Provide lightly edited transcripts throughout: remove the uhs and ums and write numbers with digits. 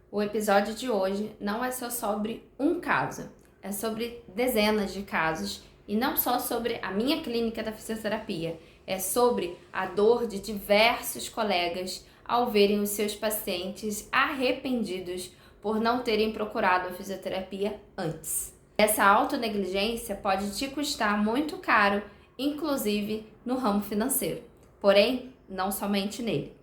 O episódio de hoje não é só sobre um caso, é sobre dezenas de casos e não só sobre a minha clínica da fisioterapia, é sobre a dor de diversos colegas ao verem os seus pacientes arrependidos por não terem procurado a fisioterapia antes. Essa autonegligência pode te custar muito caro, inclusive no ramo financeiro, porém, não somente nele.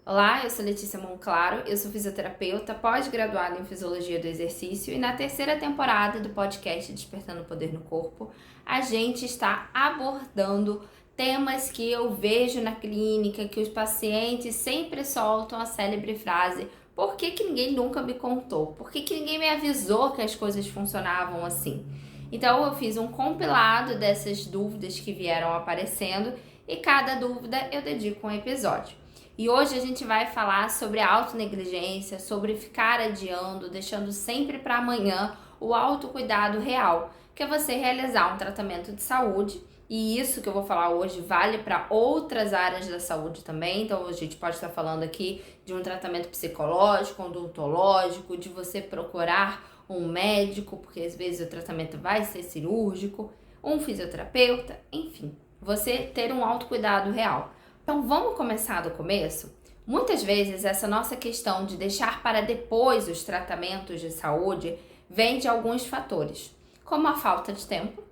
Olá, eu sou Letícia Monclaro, eu sou fisioterapeuta, pós-graduada em Fisiologia do Exercício e na terceira temporada do podcast Despertando o Poder no Corpo, a gente está abordando temas que eu vejo na clínica, que os pacientes sempre soltam a célebre frase: por que ninguém nunca me contou? Por que ninguém me avisou que as coisas funcionavam assim? Então eu fiz um compilado dessas dúvidas que vieram aparecendo e cada dúvida eu dedico um episódio. E hoje a gente vai falar sobre a autonegligência, sobre ficar adiando, deixando sempre para amanhã o autocuidado real, que é você realizar um tratamento de saúde. E isso que eu vou falar hoje vale para outras áreas da saúde também. Então a gente pode estar falando aqui de um tratamento psicológico, odontológico, de você procurar um médico, porque às vezes o tratamento vai ser cirúrgico, um fisioterapeuta, enfim, você ter um autocuidado real. Então vamos começar do começo? Muitas vezes essa nossa questão de deixar para depois os tratamentos de saúde vem de alguns fatores, como a falta de tempo,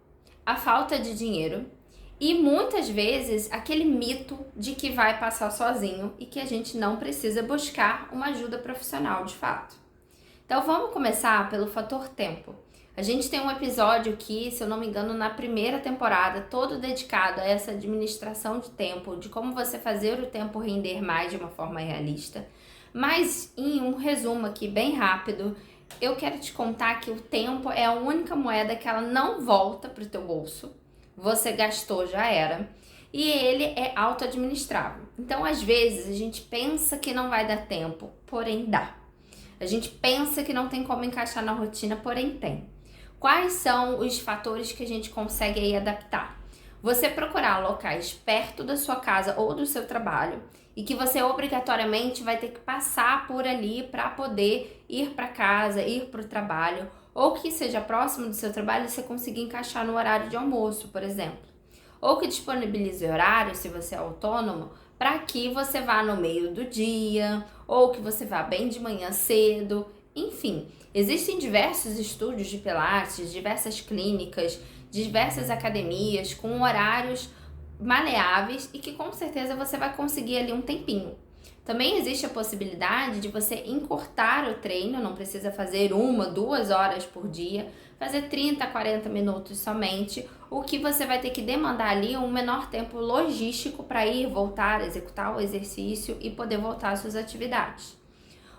a falta de dinheiro e muitas vezes aquele mito de que vai passar sozinho e que a gente não precisa buscar uma ajuda profissional de fato. Então vamos começar pelo fator tempo. A gente tem um episódio aqui, se eu não me engano, na primeira temporada, todo dedicado a essa administração de tempo, de como você fazer o tempo render mais de uma forma realista. Mas em um resumo aqui bem rápido, eu quero te contar que o tempo é a única moeda que ela não volta para o teu bolso. Você gastou, já era. E ele é auto-administrável. Então, às vezes, a gente pensa que não vai dar tempo, porém dá. A gente pensa que não tem como encaixar na rotina, porém tem. Quais são os fatores que a gente consegue aí adaptar? Você procurar locais perto da sua casa ou do seu trabalho e que você obrigatoriamente vai ter que passar por ali para poder ir para casa, ir para o trabalho, ou que seja próximo do seu trabalho e você conseguir encaixar no horário de almoço, por exemplo. Ou que disponibilize horário, se você é autônomo, para que você vá no meio do dia, ou que você vá bem de manhã cedo. Enfim, existem diversos estúdios de pilates, diversas clínicas, diversas academias com horários maleáveis e que com certeza você vai conseguir ali um tempinho. Também existe a possibilidade de você encurtar o treino, não precisa fazer 1-2 horas por dia, fazer 30, 40 minutos somente, o que você vai ter que demandar ali um menor tempo logístico para ir, voltar, executar o exercício e poder voltar às suas atividades.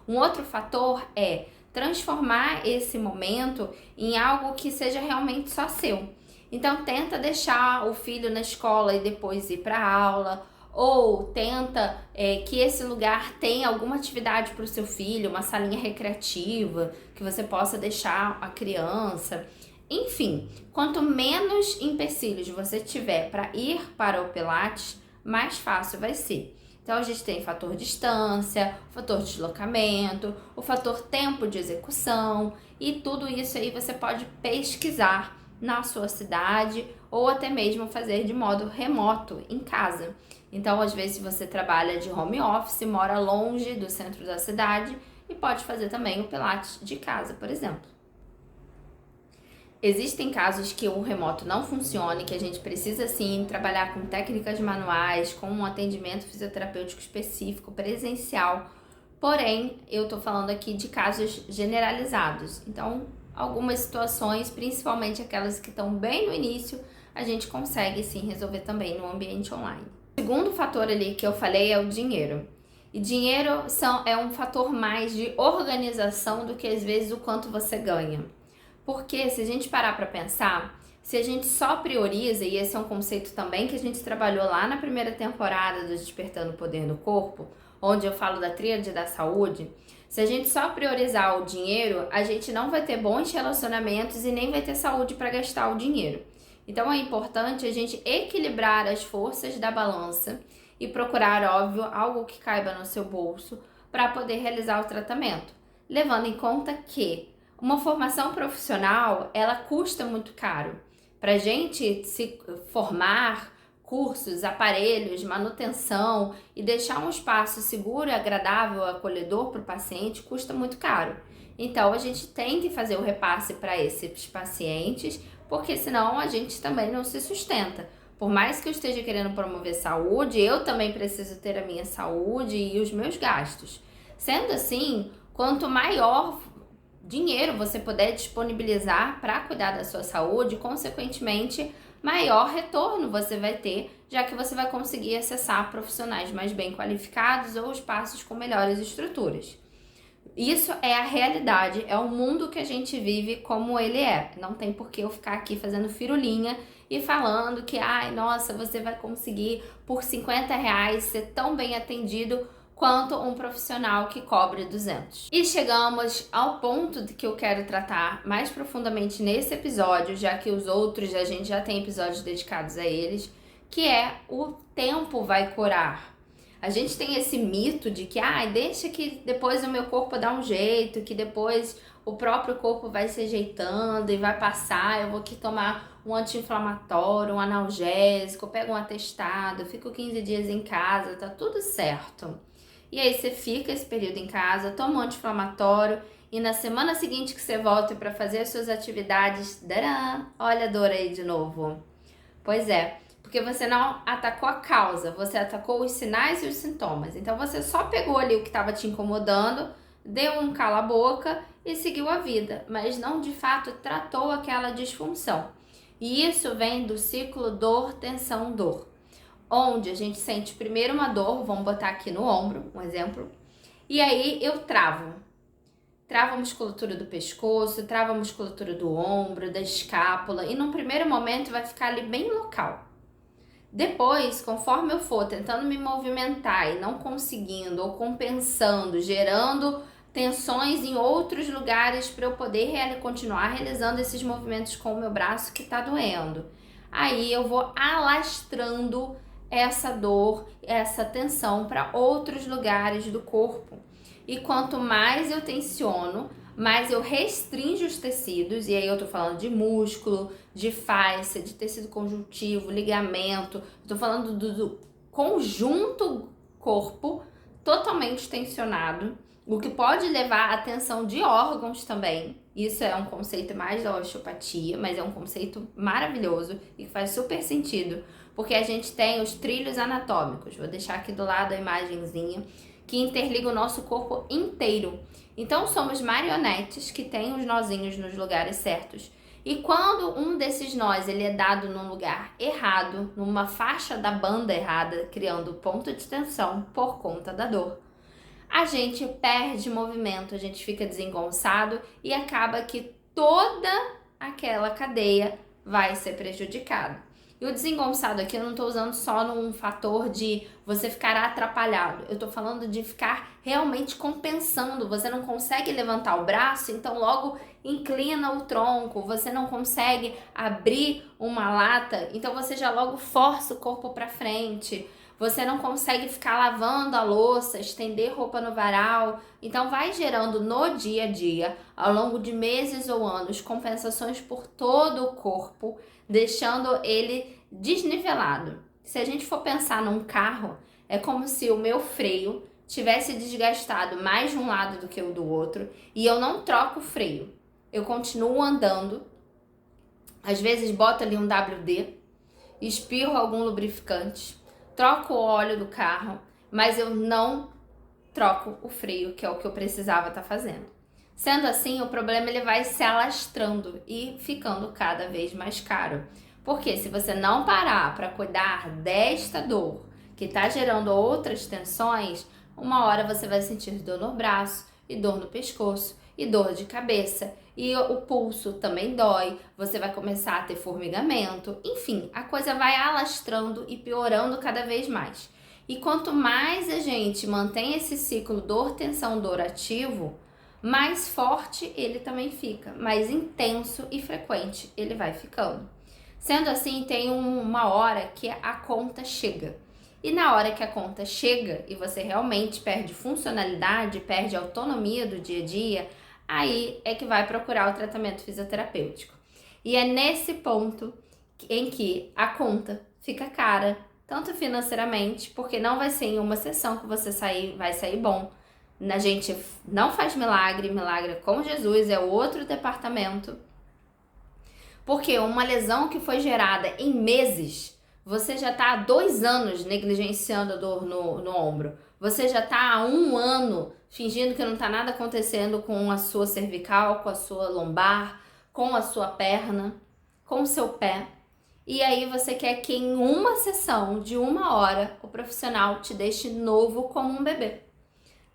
Um outro fator é transformar esse momento em algo que seja realmente só seu. Então tenta deixar o filho na escola e depois ir para a aula, ou tenta que esse lugar tenha alguma atividade para o seu filho, uma salinha recreativa, que você possa deixar a criança. Enfim, quanto menos empecilhos você tiver para ir para o Pilates, mais fácil vai ser. Então a gente tem o fator distância, o fator deslocamento, o fator tempo de execução e tudo isso aí você pode pesquisar na sua cidade ou até mesmo fazer de modo remoto, em casa. Então às vezes você trabalha de home office, mora longe do centro da cidade e pode fazer também o Pilates de casa, por exemplo. Existem casos que o remoto não funciona e que a gente precisa sim trabalhar com técnicas manuais, com um atendimento fisioterapêutico específico, presencial. Porém, eu tô falando aqui de casos generalizados. Então, algumas situações, principalmente aquelas que estão bem no início, a gente consegue sim resolver também no ambiente online. O segundo fator ali que eu falei é o dinheiro. E dinheiro é um fator mais de organização do que às vezes o quanto você ganha. Porque se a gente parar para pensar, se a gente só prioriza, e esse é um conceito também que a gente trabalhou lá na primeira temporada do Despertando o Poder no Corpo, onde eu falo da tríade da saúde, se a gente só priorizar o dinheiro, a gente não vai ter bons relacionamentos e nem vai ter saúde para gastar o dinheiro. Então é importante a gente equilibrar as forças da balança e procurar, óbvio, algo que caiba no seu bolso para poder realizar o tratamento. levando em conta que uma formação profissional, ela custa muito caro. Para a gente se formar, cursos, aparelhos, manutenção e deixar um espaço seguro, agradável, acolhedor para o paciente custa muito caro. Então a gente tem que fazer o repasse para esses pacientes, porque senão a gente também não se sustenta. Por mais que eu esteja querendo promover saúde, eu também preciso ter a minha saúde e os meus gastos. Sendo assim, quanto maior dinheiro você puder disponibilizar para cuidar da sua saúde, consequentemente, maior retorno você vai ter, já que você vai conseguir acessar profissionais mais bem qualificados ou espaços com melhores estruturas. Isso é a realidade, é o mundo que a gente vive como ele é. Não tem por que eu ficar aqui fazendo firulinha e falando que, ai, nossa, você vai conseguir por R$ 50 ser tão bem atendido quanto um profissional que cobre 200. E chegamos ao ponto de que eu quero tratar mais profundamente nesse episódio, já que os outros a gente já tem episódios dedicados a eles, que é o tempo vai curar. A gente tem esse mito de que, deixa que depois o meu corpo dá um jeito, que depois o próprio corpo vai se ajeitando e vai passar, eu vou aqui tomar um anti-inflamatório, um analgésico, eu pego um atestado, fico 15 dias em casa, tá tudo certo. E aí você fica esse período em casa, toma um anti-inflamatório e na semana seguinte que você volta para fazer as suas atividades, olha a dor aí de novo. Pois é, porque você não atacou a causa, você atacou os sinais e os sintomas. Então você só pegou ali o que estava te incomodando, deu um cala-boca e seguiu a vida, mas não de fato tratou aquela disfunção. E isso vem do ciclo dor, tensão, dor. Onde a gente sente primeiro uma dor, vamos botar aqui no ombro, um exemplo, e aí eu travo a musculatura do pescoço, travo a musculatura do ombro, da escápula, e num primeiro momento vai ficar ali bem local. Depois, conforme eu for tentando me movimentar e não conseguindo, ou compensando, gerando tensões em outros lugares para eu poder continuar realizando esses movimentos com o meu braço que está doendo, aí eu vou alastrando essa dor, essa tensão para outros lugares do corpo. E quanto mais eu tensiono, mais eu restringo os tecidos, e aí eu tô falando de músculo, de fáscia, de tecido conjuntivo, ligamento, eu tô falando do conjunto corpo totalmente tensionado, o que pode levar à tensão de órgãos também. Isso é um conceito mais da osteopatia, mas é um conceito maravilhoso e que faz super sentido, porque a gente tem os trilhos anatômicos, vou deixar aqui do lado a imagenzinha, que interliga o nosso corpo inteiro. Então somos marionetes que têm os nozinhos nos lugares certos. E quando um desses nós ele é dado num lugar errado, numa faixa da banda errada, criando ponto de tensão por conta da dor, a gente perde movimento, a gente fica desengonçado e acaba que toda aquela cadeia vai ser prejudicada. E o desengonçado aqui eu não estou usando só num fator de você ficar atrapalhado. Eu estou falando de ficar realmente compensando. Você não consegue levantar o braço, então logo inclina o tronco. Você não consegue abrir uma lata, então você já logo força o corpo para frente. Você não consegue ficar lavando a louça, estender roupa no varal. Então vai gerando no dia a dia, ao longo de meses ou anos, compensações por todo o corpo, deixando ele desnivelado. Se a gente for pensar num carro, é como se o meu freio tivesse desgastado mais de um lado do que o do outro e eu não troco o freio. Eu continuo andando, às vezes boto ali um WD, espirro algum lubrificante, troco o óleo do carro, mas eu não troco o freio, que é o que eu precisava estar fazendo. Sendo assim, o problema ele vai se alastrando e ficando cada vez mais caro. Porque se você não parar para cuidar desta dor, que está gerando outras tensões, uma hora você vai sentir dor no braço, e dor no pescoço, e dor de cabeça, e o pulso também dói, você vai começar a ter formigamento, enfim, a coisa vai alastrando e piorando cada vez mais. E quanto mais a gente mantém esse ciclo dor, tensão, dor ativo, mais forte ele também fica, mais intenso e frequente ele vai ficando. Sendo assim, tem uma hora que a conta chega. E na hora que a conta chega e você realmente perde funcionalidade, perde autonomia do dia a dia, aí é que vai procurar o tratamento fisioterapêutico. E é nesse ponto em que a conta fica cara, tanto financeiramente, porque não vai ser em uma sessão que você vai sair bom. A gente não faz milagre, milagre é com Jesus, é outro departamento. Porque uma lesão que foi gerada em meses, você já está há 2 anos negligenciando a dor no ombro. Você já está há 1 ano fingindo que não está nada acontecendo com a sua cervical, com a sua lombar, com a sua perna, com o seu pé. E aí você quer que em uma sessão de 1 hora o profissional te deixe novo como um bebê.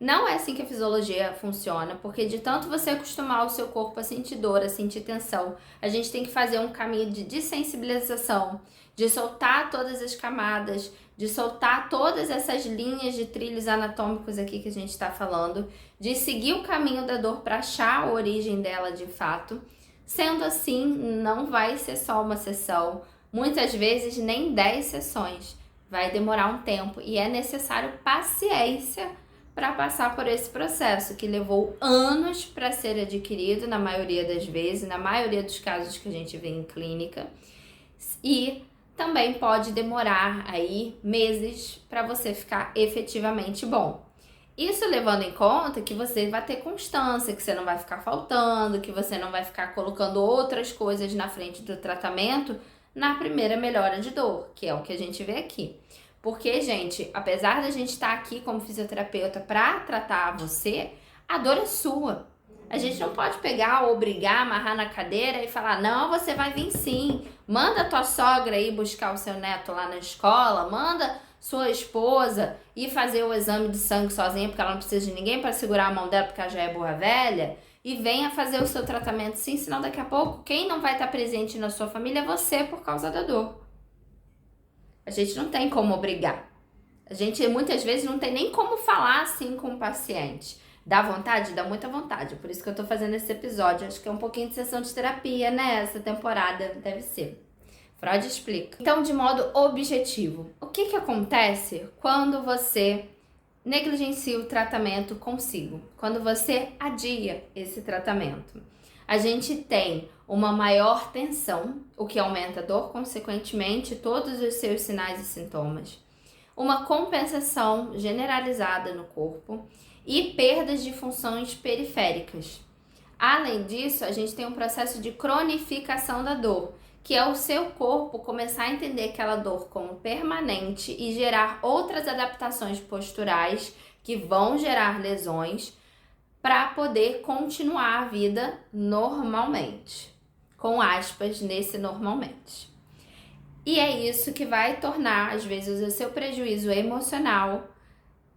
Não é assim que a fisiologia funciona, porque de tanto você acostumar o seu corpo a sentir dor, a sentir tensão, a gente tem que fazer um caminho de dessensibilização, de soltar todas as camadas, de soltar todas essas linhas de trilhos anatômicos aqui que a gente está falando, de seguir o caminho da dor para achar a origem dela de fato. Sendo assim, não vai ser só uma sessão, muitas vezes nem 10 sessões. Vai demorar um tempo e é necessário paciência para passar por esse processo que levou anos para ser adquirido, na maioria das vezes, na maioria dos casos que a gente vê em clínica, e também pode demorar aí meses para você ficar efetivamente bom. Isso levando em conta que você vai ter constância, que você não vai ficar faltando, que você não vai ficar colocando outras coisas na frente do tratamento na primeira melhora de dor, que é o que a gente vê aqui. Porque, gente, apesar da gente estar aqui como fisioterapeuta para tratar você, a dor é sua. A gente não pode pegar, obrigar, amarrar na cadeira e falar, não, você vai vir sim. Manda tua sogra ir buscar o seu neto lá na escola, manda sua esposa ir fazer o exame de sangue sozinha, porque ela não precisa de ninguém para segurar a mão dela, porque ela já é burra velha, e venha fazer o seu tratamento sim, senão daqui a pouco quem não vai estar presente na sua família é você por causa da dor. A gente não tem como obrigar. A gente muitas vezes não tem nem como falar assim com o paciente. Dá vontade? Dá muita vontade. Por isso que eu tô fazendo esse episódio. Acho que é um pouquinho de sessão de terapia, né? Essa temporada deve ser. Freud explica. Então, de modo objetivo, o que acontece quando você negligencia o tratamento consigo? Quando você adia esse tratamento? A gente tem uma maior tensão, o que aumenta a dor, consequentemente, todos os seus sinais e sintomas. Uma compensação generalizada no corpo e perdas de funções periféricas. Além disso, a gente tem um processo de cronificação da dor, que é o seu corpo começar a entender aquela dor como permanente e gerar outras adaptações posturais que vão gerar lesões, para poder continuar a vida normalmente, com aspas nesse normalmente. E é isso que vai tornar, às vezes, o seu prejuízo emocional,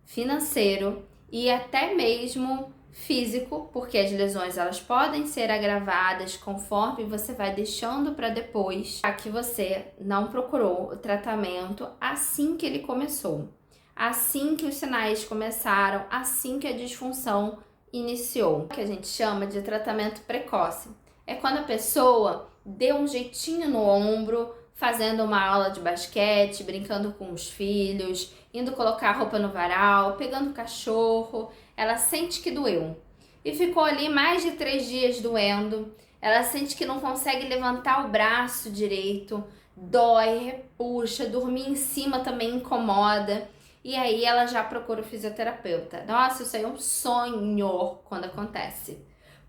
financeiro e até mesmo físico, porque as lesões elas podem ser agravadas conforme você vai deixando para depois, já que você não procurou o tratamento assim que ele começou, assim que os sinais começaram, assim que a disfunção iniciou, que a gente chama de tratamento precoce. É quando a pessoa deu um jeitinho no ombro, fazendo uma aula de basquete, brincando com os filhos, indo colocar roupa no varal, pegando o cachorro, ela sente que doeu. E ficou ali mais de 3 dias doendo, ela sente que não consegue levantar o braço direito, dói, repuxa, dormir em cima também incomoda. E aí ela já procura o fisioterapeuta. Nossa, isso aí é um sonho quando acontece.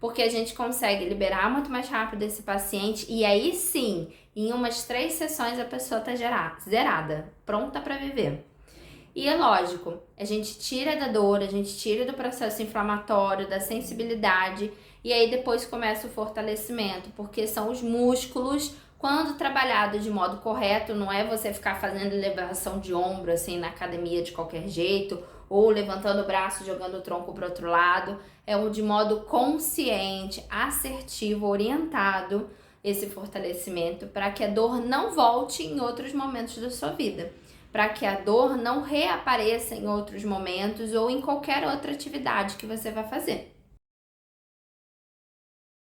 Porque a gente consegue liberar muito mais rápido esse paciente e aí sim, em umas 3 sessões a pessoa tá zerada, pronta para viver. E é lógico, a gente tira da dor, a gente tira do processo inflamatório, da sensibilidade e aí depois começa o fortalecimento, porque são os músculos. Quando trabalhado de modo correto, não é você ficar fazendo elevação de ombro assim na academia de qualquer jeito, ou levantando o braço, jogando o tronco para o outro lado, é um de modo consciente, assertivo, orientado esse fortalecimento para que a dor não volte em outros momentos da sua vida, para que a dor não reapareça em outros momentos ou em qualquer outra atividade que você vai fazer.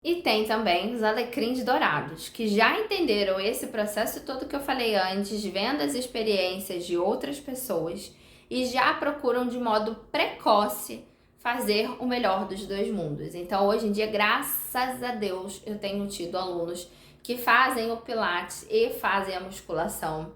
E tem também os alecrins dourados, que já entenderam esse processo todo que eu falei antes, vendo as experiências de outras pessoas e já procuram de modo precoce fazer o melhor dos dois mundos. Então, hoje em dia, graças a Deus, eu tenho tido alunos que fazem o Pilates e fazem a musculação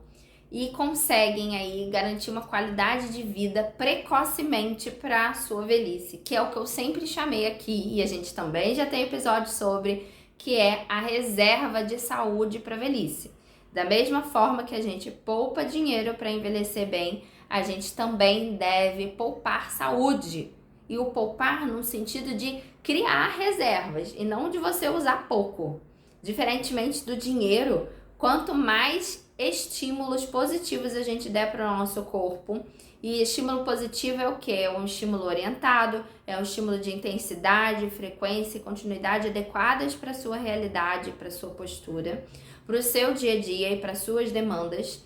e conseguem aí garantir uma qualidade de vida precocemente para a sua velhice, que é o que eu sempre chamei aqui, e a gente também já tem episódio sobre, que é a reserva de saúde para a velhice. Da mesma forma que a gente poupa dinheiro para envelhecer bem, a gente também deve poupar saúde. E o poupar no sentido de criar reservas e não de você usar pouco. Diferentemente do dinheiro, quanto mais estímulos positivos a gente der para o nosso corpo, e estímulo positivo é o que? É um estímulo orientado, é um estímulo de intensidade, frequência e continuidade adequadas para a sua realidade, para a sua postura, para o seu dia a dia e para as suas demandas,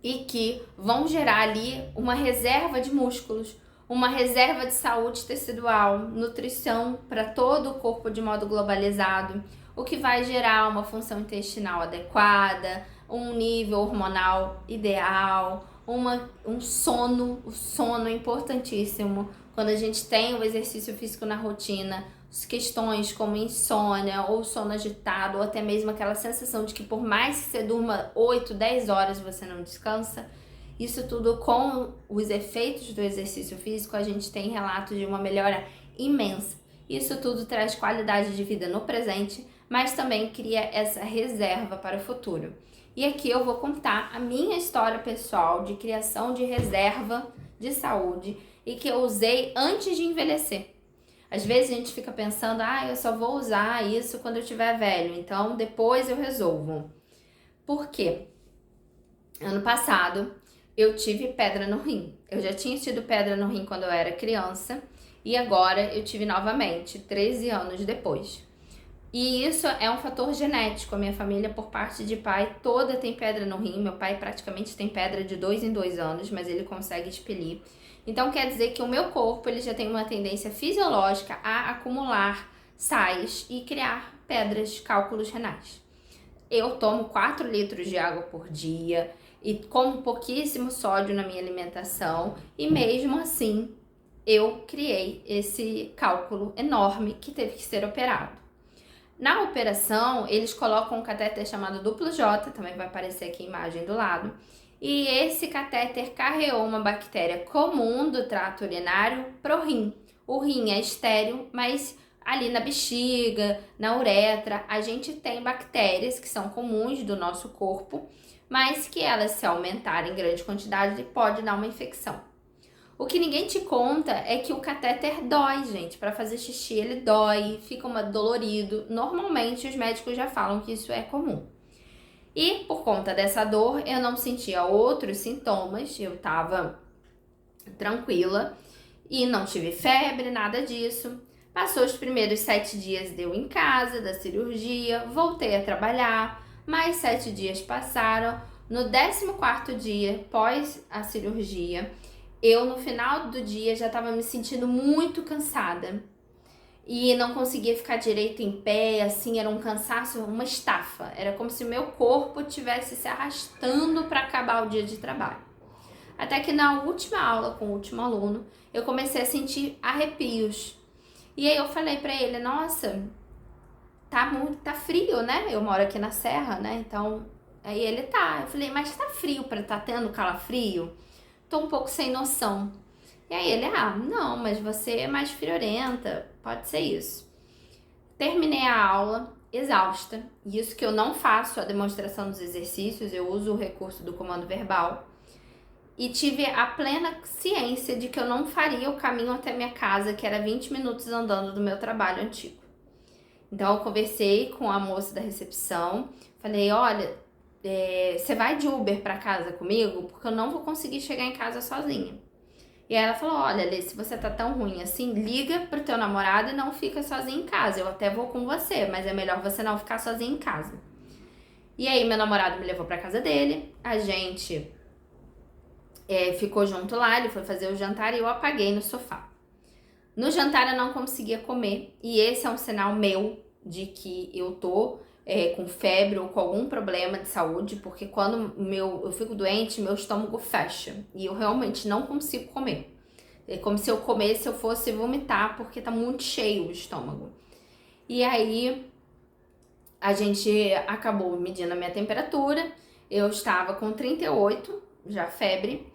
e que vão gerar ali uma reserva de músculos, uma reserva de saúde tecidual, nutrição para todo o corpo de modo globalizado, o que vai gerar uma função intestinal adequada, um nível hormonal ideal, um sono. O sono é importantíssimo. Quando a gente tem o exercício físico na rotina, questões como insônia ou sono agitado, ou até mesmo aquela sensação de que por mais que você durma 8, 10 horas você não descansa, isso tudo com os efeitos do exercício físico, a gente tem relatos de uma melhora imensa. Isso tudo traz qualidade de vida no presente, mas também cria essa reserva para o futuro. E aqui eu vou contar a minha história pessoal de criação de reserva de saúde e que eu usei antes de envelhecer. Às vezes a gente fica pensando, eu só vou usar isso quando eu estiver velho, então depois eu resolvo. Por quê? Ano passado eu tive pedra no rim. Eu já tinha tido pedra no rim quando eu era criança e agora eu tive novamente, 13 anos depois. E isso é um fator genético. A minha família, por parte de pai, toda tem pedra no rim. Meu pai praticamente tem pedra de 2 em 2 anos, mas ele consegue expelir. Então quer dizer que o meu corpo ele já tem uma tendência fisiológica a acumular sais e criar pedras, cálculos renais. Eu tomo 4 litros de água por dia e como pouquíssimo sódio na minha alimentação e mesmo assim eu criei esse cálculo enorme que teve que ser operado. Na operação, eles colocam um catéter chamado duplo J, também vai aparecer aqui a imagem do lado, e esse catéter carreou uma bactéria comum do trato urinário pro rim. O rim é estéril, mas ali na bexiga, na uretra, a gente tem bactérias que são comuns do nosso corpo, mas que elas, se aumentarem em grande quantidade, pode dar uma infecção. O que ninguém te conta é que o catéter dói, gente. Para fazer xixi ele dói, fica dolorido. Normalmente os médicos já falam que isso é comum. E por conta dessa dor eu não sentia outros sintomas, eu tava tranquila e não tive febre, nada disso. Passou os primeiros 7 dias deu em casa da cirurgia, voltei a trabalhar, mais 7 dias passaram. No 14º dia pós a cirurgia, eu no final do dia já estava me sentindo muito cansada e não conseguia ficar direito em pé, assim, era um cansaço, uma estafa. Era como se o meu corpo estivesse se arrastando para acabar o dia de trabalho. Até que na última aula com o último aluno, eu comecei a sentir arrepios. E aí eu falei para ele, nossa, tá frio, né? Eu moro aqui na Serra, né? Então, aí ele tá. Eu falei, mas tá frio para tá tendo calafrio? Tô um pouco sem noção. E aí ele, não, mas você é mais friorenta, pode ser isso. Terminei a aula exausta, e isso que eu não faço a demonstração dos exercícios, eu uso o recurso do comando verbal, e tive a plena ciência de que eu não faria o caminho até minha casa, que era 20 minutos andando do meu trabalho antigo. Então eu conversei com a moça da recepção, falei, olha, você vai de Uber para casa comigo? Porque eu não vou conseguir chegar em casa sozinha. E aí ela falou, olha, Lê, se você tá tão ruim assim, liga pro teu namorado e não fica sozinha em casa. Eu até vou com você, mas é melhor você não ficar sozinha em casa. E aí meu namorado me levou pra casa dele, a gente ficou junto lá, ele foi fazer o jantar e eu apaguei no sofá. No jantar eu não conseguia comer, e esse é um sinal meu de que eu tô com febre ou com algum problema de saúde, porque quando eu fico doente, meu estômago fecha e eu realmente não consigo comer. É como se eu comesse, eu fosse vomitar, porque tá muito cheio o estômago. E aí a gente acabou medindo a minha temperatura, eu estava com 38, já febre.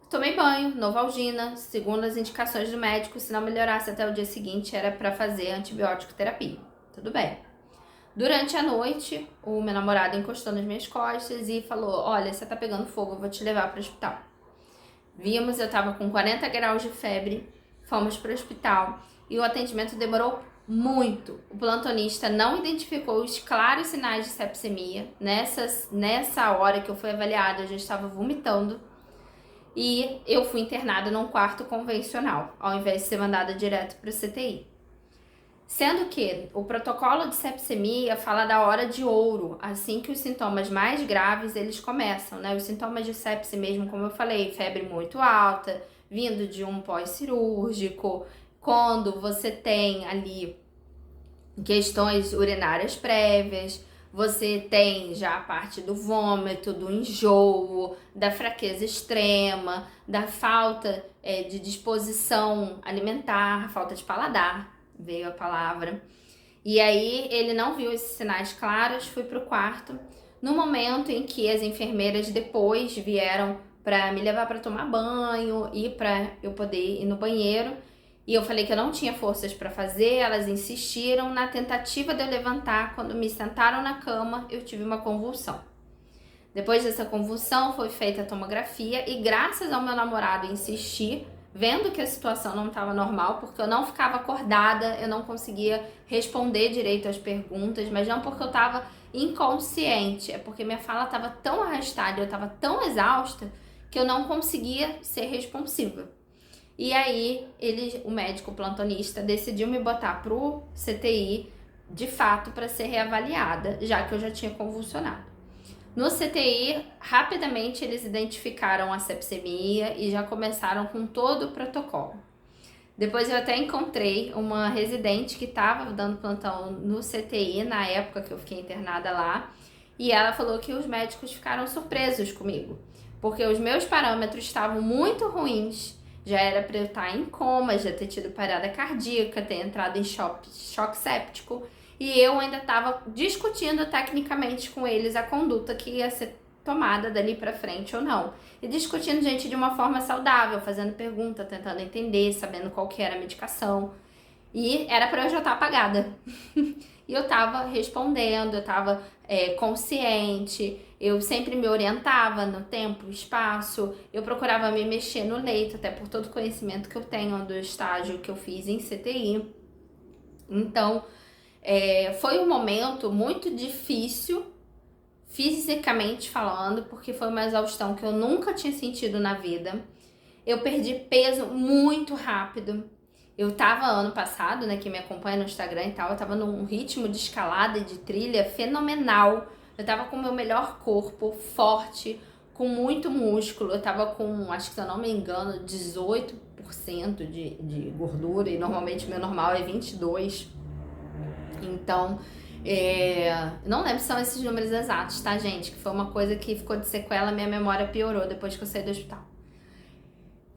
Tomei banho, Novalgina, segundo as indicações do médico, se não melhorasse até o dia seguinte era para fazer antibiótico terapia. Tudo bem. Durante a noite, o meu namorado encostou nas minhas costas e falou: olha, você tá pegando fogo, eu vou te levar para o hospital. Vimos, eu tava com 40 graus de febre, fomos para o hospital e o atendimento demorou muito. O plantonista não identificou os claros sinais de sepsemia. Nessa hora que eu fui avaliada, eu já estava vomitando. E eu fui internada num quarto convencional, ao invés de ser mandada direto para o CTI. Sendo que o protocolo de sepsemia fala da hora de ouro, assim que os sintomas mais graves eles começam, né? Os sintomas de sepse mesmo, como eu falei, febre muito alta, vindo de um pós-cirúrgico, quando você tem ali questões urinárias prévias, você tem já a parte do vômito, do enjoo, da fraqueza extrema, da falta de disposição alimentar, falta de paladar, veio a palavra. E aí ele não viu esses sinais claros, fui pro quarto. No momento em que as enfermeiras depois vieram para me levar para tomar banho e para eu poder ir no banheiro, e eu falei que eu não tinha forças para fazer, elas insistiram. Na tentativa de eu levantar, quando me sentaram na cama, eu tive uma convulsão. Depois dessa convulsão, foi feita a tomografia e graças ao meu namorado insistir, vendo que a situação não estava normal, porque eu não ficava acordada, eu não conseguia responder direito às perguntas, mas não porque eu estava inconsciente, é porque minha fala estava tão arrastada, eu estava tão exausta, que eu não conseguia ser responsiva. E aí, o médico plantonista decidiu me botar pro CTI, de fato, para ser reavaliada, já que eu já tinha convulsionado. No CTI, rapidamente eles identificaram a sepsemia e já começaram com todo o protocolo. Depois eu até encontrei uma residente que estava dando plantão no CTI, na época que eu fiquei internada lá, e ela falou que os médicos ficaram surpresos comigo, porque os meus parâmetros estavam muito ruins. Já era para eu estar em coma, já ter tido parada cardíaca, ter entrado em choque séptico. E eu ainda estava discutindo tecnicamente com eles a conduta que ia ser tomada dali para frente ou não. E discutindo, gente, de uma forma saudável, fazendo pergunta, tentando entender, sabendo qual que era a medicação. E era para eu já estar apagada. E eu tava respondendo, eu tava consciente, eu sempre me orientava no tempo, espaço, eu procurava me mexer no leito, até por todo o conhecimento que eu tenho do estágio que eu fiz em CTI. Então, foi um momento muito difícil, fisicamente falando, porque foi uma exaustão que eu nunca tinha sentido na vida. Eu perdi peso muito rápido. Eu tava ano passado, né, que me acompanha no Instagram e tal, eu tava num ritmo de escalada e de trilha fenomenal. Eu tava com o meu melhor corpo, forte, com muito músculo. Eu tava com, acho que se eu não me engano, 18% de gordura e normalmente meu normal é 22%. Então, não lembro se são esses números exatos, tá, gente? Que foi uma coisa que ficou de sequela, minha memória piorou depois que eu saí do hospital.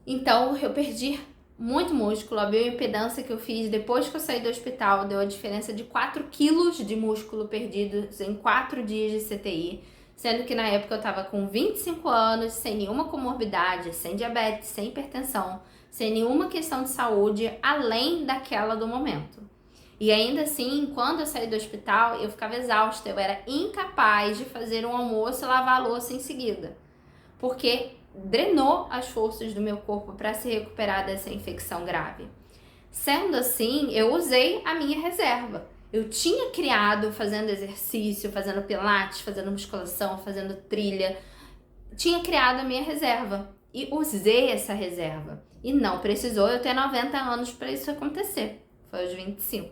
Então, eu perdi muito músculo. A bioimpedância que eu fiz depois que eu saí do hospital deu a diferença de 4 quilos de músculo perdidos em 4 dias de CTI, sendo que na época eu tava com 25 anos, sem nenhuma comorbidade, sem diabetes, sem hipertensão, sem nenhuma questão de saúde além daquela do momento. E ainda assim, quando eu saí do hospital, eu ficava exausta, eu era incapaz de fazer um almoço e lavar a louça em seguida, porque drenou as forças do meu corpo para se recuperar dessa infecção grave. Sendo assim, eu usei a minha reserva. Eu tinha criado fazendo exercício, fazendo pilates, fazendo musculação, fazendo trilha. Tinha criado a minha reserva e usei essa reserva. E não precisou eu ter 90 anos para isso acontecer. Foi aos 25.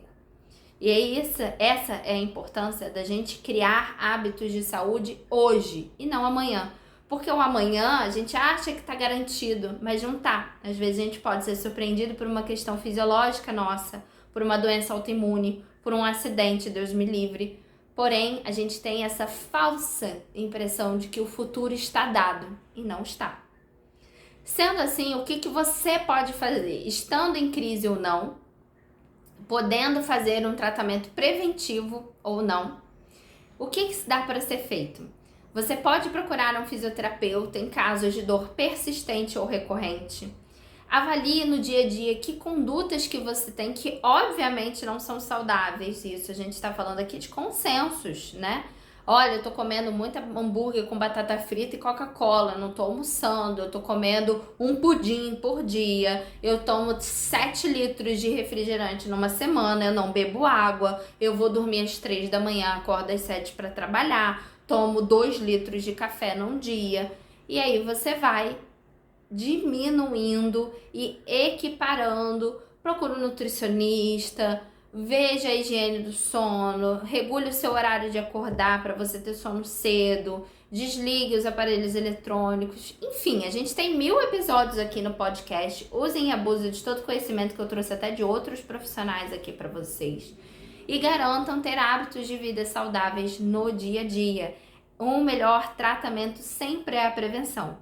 E essa é a importância da gente criar hábitos de saúde hoje e não amanhã. Porque o amanhã a gente acha que está garantido, mas não tá. Às vezes a gente pode ser surpreendido por uma questão fisiológica nossa, por uma doença autoimune, por um acidente, Deus me livre. Porém, a gente tem essa falsa impressão de que o futuro está dado e não está. Sendo assim, o que você pode fazer? Estando em crise ou não, podendo fazer um tratamento preventivo ou não, o que dá para ser feito? Você pode procurar um fisioterapeuta em casos de dor persistente ou recorrente. Avalie no dia a dia que condutas que você tem que obviamente não são saudáveis. Isso a gente está falando aqui de consensos, né? Olha, eu tô comendo muito hambúrguer com batata frita e Coca-Cola, não tô almoçando, eu tô comendo um pudim por dia, eu tomo 7 litros de refrigerante numa semana, eu não bebo água, eu vou dormir às 3 da manhã, acordo às 7 para trabalhar, tomo 2 litros de café num dia. E aí você vai diminuindo e equiparando, procura um nutricionista, veja a higiene do sono, regule o seu horário de acordar para você ter sono cedo, desligue os aparelhos eletrônicos. Enfim, a gente tem 1000 episódios aqui no podcast. Usem e abusem de todo o conhecimento que eu trouxe até de outros profissionais aqui para vocês. E garantam ter hábitos de vida saudáveis no dia a dia. Um melhor tratamento sempre é a prevenção.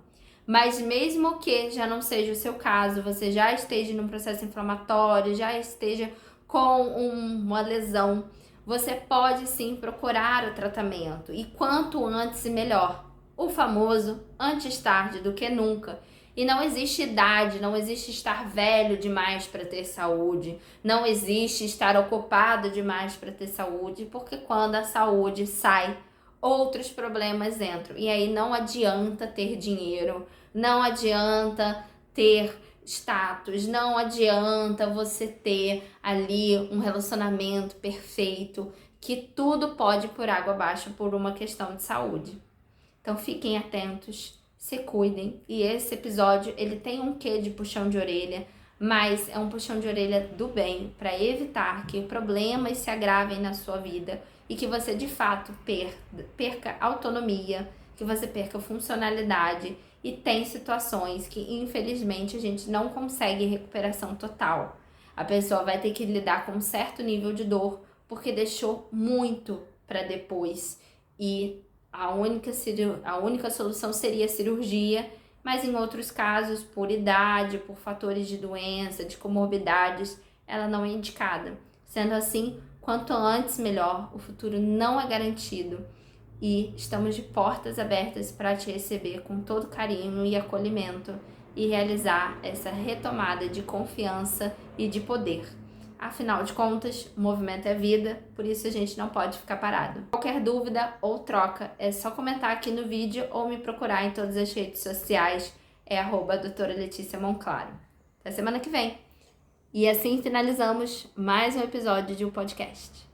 Mas mesmo que já não seja o seu caso, você já esteja num processo inflamatório, já esteja com uma lesão, você pode sim procurar o tratamento. E quanto antes melhor. O famoso antes tarde do que nunca. E não existe idade, não existe estar velho demais para ter saúde, não existe estar ocupado demais para ter saúde, porque quando a saúde sai, outros problemas entram. E aí não adianta ter dinheiro, não adianta ter status, não adianta você ter ali um relacionamento perfeito, que tudo pode ir por água abaixo por uma questão de saúde. Então fiquem atentos, se cuidem. E esse episódio, ele tem um quê de puxão de orelha, mas é um puxão de orelha do bem, para evitar que problemas se agravem na sua vida e que você de fato perca autonomia, que você perca funcionalidade. E tem situações que infelizmente a gente não consegue recuperação total. A pessoa vai ter que lidar com um certo nível de dor porque deixou muito para depois. E a única solução seria a cirurgia, mas em outros casos, por idade, por fatores de doença, de comorbidades, ela não é indicada. Sendo assim, quanto antes melhor, o futuro não é garantido. E estamos de portas abertas para te receber com todo carinho e acolhimento e realizar essa retomada de confiança e de poder. Afinal de contas, o movimento é vida, por isso a gente não pode ficar parado. Qualquer dúvida ou troca, é só comentar aqui no vídeo ou me procurar em todas as redes sociais, é @doutora Letícia Monclaro. Até semana que vem! E assim finalizamos mais um episódio de um podcast.